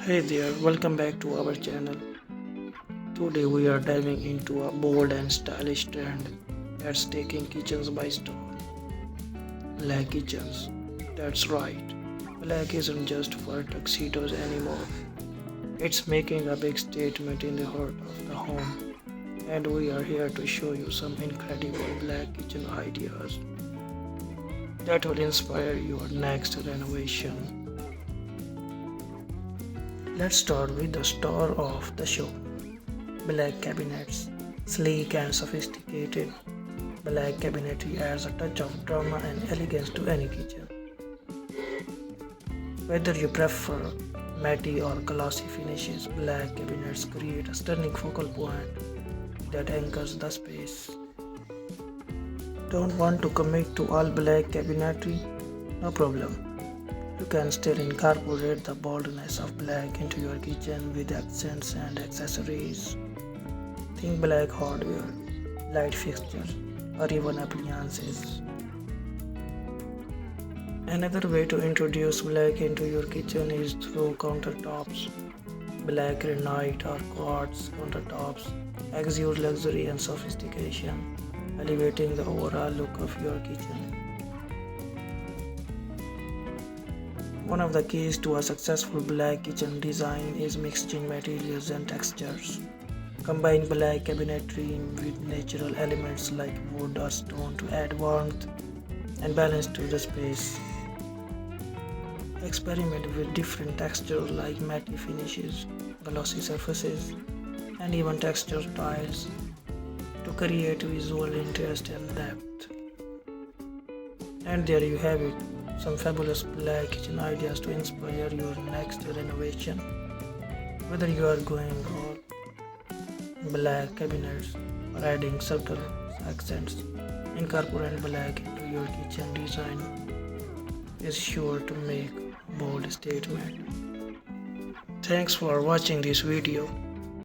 Hey there, welcome back to our channel. Today we are diving into a bold and stylish trend that's taking kitchens by storm. Black kitchens. That's right. Black isn't just for tuxedos anymore. It's making a big statement in the heart of the home. And we are here to show you some incredible black kitchen ideas that will inspire your next renovation. Let's start with the star of the show. Black cabinets. Sleek and sophisticated, black cabinetry adds a touch of drama and elegance to any kitchen. Whether you prefer matte or glossy finishes, black cabinets create a stunning focal point that anchors the space. Don't want to commit to all black cabinetry? No problem. You can still incorporate the boldness of black into your kitchen with accents and accessories. Think black hardware, light fixtures, or even appliances. Another way to introduce black into your kitchen is through countertops. Black granite or quartz countertops exude luxury and sophistication, elevating the overall look of your kitchen. One of the keys to a successful black kitchen design is mixing materials and textures. Combine black cabinetry with natural elements like wood or stone to add warmth and balance to the space. Experiment with different textures like matte finishes, glossy surfaces, and even textured tiles to create visual interest and depth. And there you have it, some fabulous black kitchen ideas to inspire your next renovation. Whether you are going all black cabinets or adding subtle accents, incorporate black into your kitchen design is sure to make bold statement. Thanks for watching this video.